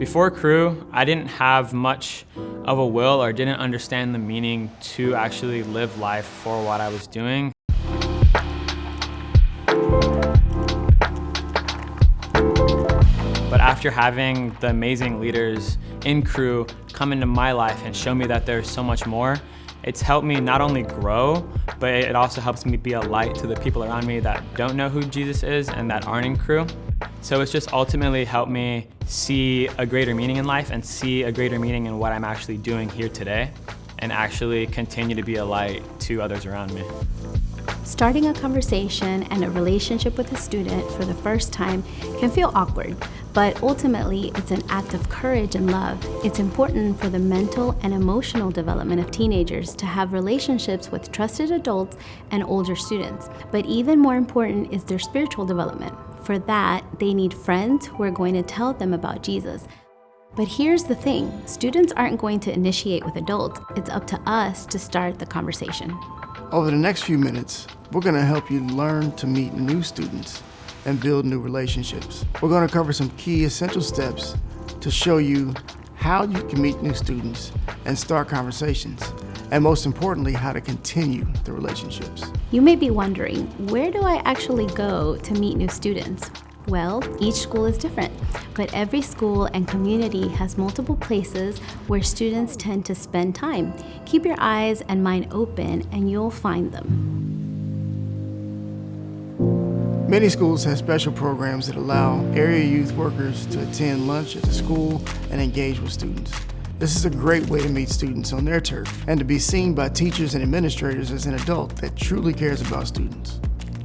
Before Cru, I didn't have much of a will or didn't understand the meaning to actually live life for what I was doing. But after having the amazing leaders in Cru come into my life and show me that there's so much more, it's helped me not only grow, but it also helps me be a light to the people around me that don't know who Jesus is and that aren't in Cru. So it's just ultimately helped me see a greater meaning in life and see a greater meaning in what I'm actually doing here today and actually continue to be a light to others around me. Starting a conversation and a relationship with a student for the first time can feel awkward, but ultimately it's an act of courage and love. It's important for the mental and emotional development of teenagers to have relationships with trusted adults and older students. But even more important is their spiritual development. For that, they need friends who are going to tell them about Jesus. But here's the thing, students aren't going to initiate with adults. It's up to us to start the conversation. Over the next few minutes, we're going to help you learn to meet new students and build new relationships. We're going to cover some key essential steps to show you how you can meet new students and start conversations, and most importantly, how to continue the relationships. You may be wondering, where do I actually go to meet new students? Well, each school is different, but every school and community has multiple places where students tend to spend time. Keep your eyes and mind open and you'll find them. Many schools have special programs that allow area youth workers to attend lunch at the school and engage with students. This is a great way to meet students on their turf and to be seen by teachers and administrators as an adult that truly cares about students.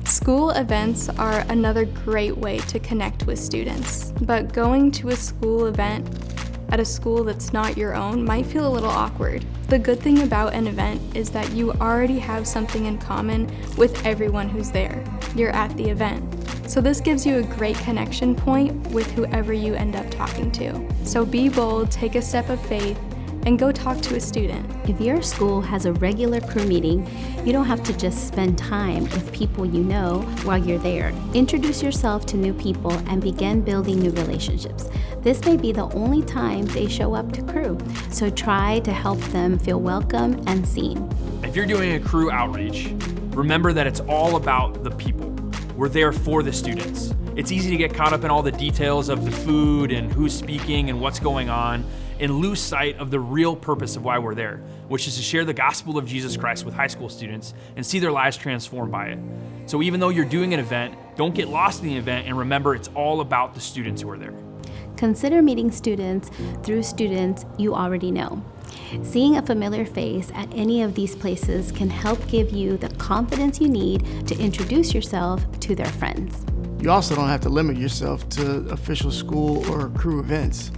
School events are another great way to connect with students, but going to a school event at a school that's not your own might feel a little awkward. The good thing about an event is that you already have something in common with everyone who's there. You're at the event. So this gives you a great connection point with whoever you end up talking to. So be bold, take a step of faith, and go talk to a student. If your school has a regular Cru meeting, you don't have to just spend time with people you know while you're there. Introduce yourself to new people and begin building new relationships. This may be the only time they show up to Cru, so try to help them feel welcome and seen. If you're doing a Cru outreach, remember that it's all about the people. We're there for the students. It's easy to get caught up in all the details of the food and who's speaking and what's going on and lose sight of the real purpose of why we're there, which is to share the gospel of Jesus Christ with high school students and see their lives transformed by it. So even though you're doing an event, don't get lost in the event and remember it's all about the students who are there. Consider meeting students through students you already know. Seeing a familiar face at any of these places can help give you the confidence you need to introduce yourself to their friends. You also don't have to limit yourself to official school or Cru events.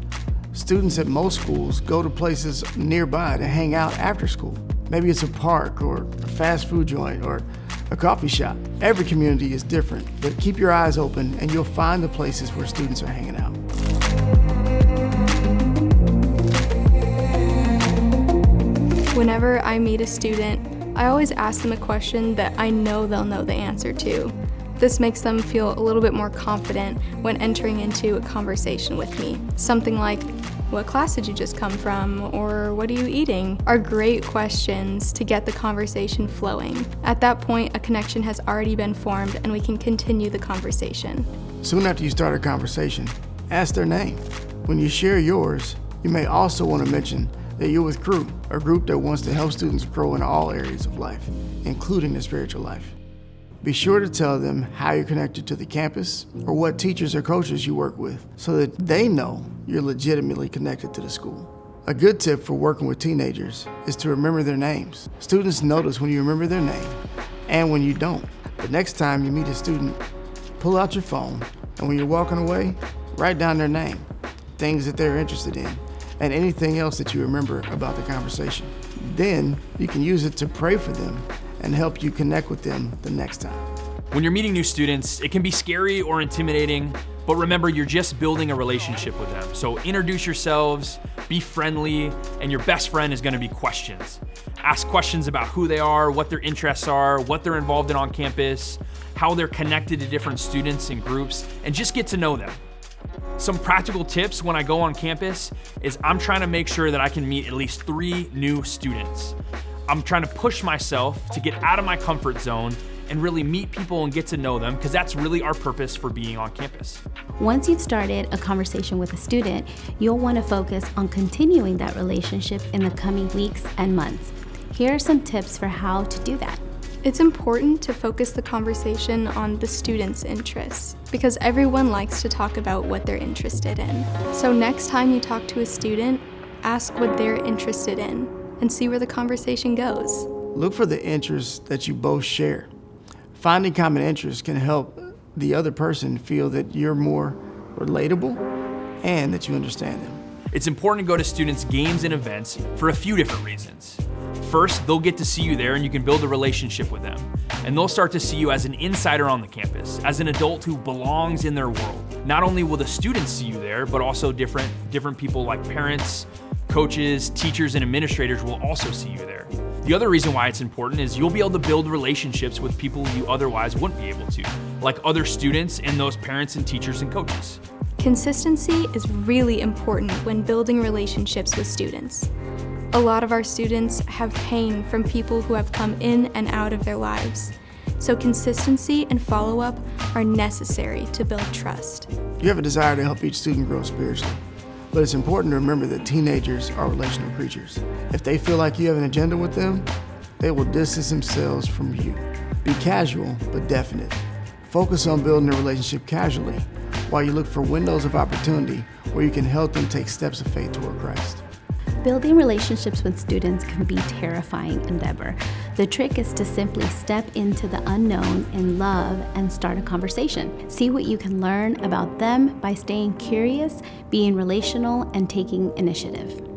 Students at most schools go to places nearby to hang out after school. Maybe it's a park or a fast food joint or a coffee shop. Every community is different, but keep your eyes open and you'll find the places where students are hanging out. Whenever I meet a student, I always ask them a question that I know they'll know the answer to. This makes them feel a little bit more confident when entering into a conversation with me. Something like, what class did you just come from? Or what are you eating? Are great questions to get the conversation flowing. At that point, a connection has already been formed and we can continue the conversation. Soon after you start a conversation, ask their name. When you share yours, you may also want to mention that you're with Cru, a group that wants to help students grow in all areas of life, including their spiritual life. Be sure to tell them how you're connected to the campus or what teachers or coaches you work with so that they know you're legitimately connected to the school. A good tip for working with teenagers is to remember their names. Students notice when you remember their name and when you don't. The next time you meet a student, pull out your phone and when you're walking away, write down their name, things that they're interested in, and anything else that you remember about the conversation. Then you can use it to pray for them and help you connect with them the next time. When you're meeting new students, it can be scary or intimidating, but remember you're just building a relationship with them. So introduce yourselves, be friendly, and your best friend is gonna be questions. Ask questions about who they are, what their interests are, what they're involved in on campus, how they're connected to different students and groups, and just get to know them. Some practical tips when I go on campus is I'm trying to make sure that I can meet at least 3 new students. I'm trying to push myself to get out of my comfort zone and really meet people and get to know them, because that's really our purpose for being on campus. Once you've started a conversation with a student, you'll want to focus on continuing that relationship in the coming weeks and months. Here are some tips for how to do that. It's important to focus the conversation on the student's interests, because everyone likes to talk about what they're interested in. So next time you talk to a student, ask what they're interested in and see where the conversation goes. Look for the interests that you both share. Finding common interests can help the other person feel that you're more relatable and that you understand them. It's important to go to students' games and events for a few different reasons. First, they'll get to see you there and you can build a relationship with them. And they'll start to see you as an insider on the campus, as an adult who belongs in their world. Not only will the students see you there, but also different people like parents, coaches, teachers, and administrators will also see you there. The other reason why it's important is you'll be able to build relationships with people you otherwise wouldn't be able to, like other students and those parents and teachers and coaches. Consistency is really important when building relationships with students. A lot of our students have pain from people who have come in and out of their lives. So consistency and follow-up are necessary to build trust. You have a desire to help each student grow spiritually, but it's important to remember that teenagers are relational creatures. If they feel like you have an agenda with them, they will distance themselves from you. Be casual, but definite. Focus on building a relationship casually while you look for windows of opportunity where you can help them take steps of faith toward Christ. Building relationships with students can be a terrifying endeavor. The trick is to simply step into the unknown in love and start a conversation. See what you can learn about them by staying curious, being relational, and taking initiative.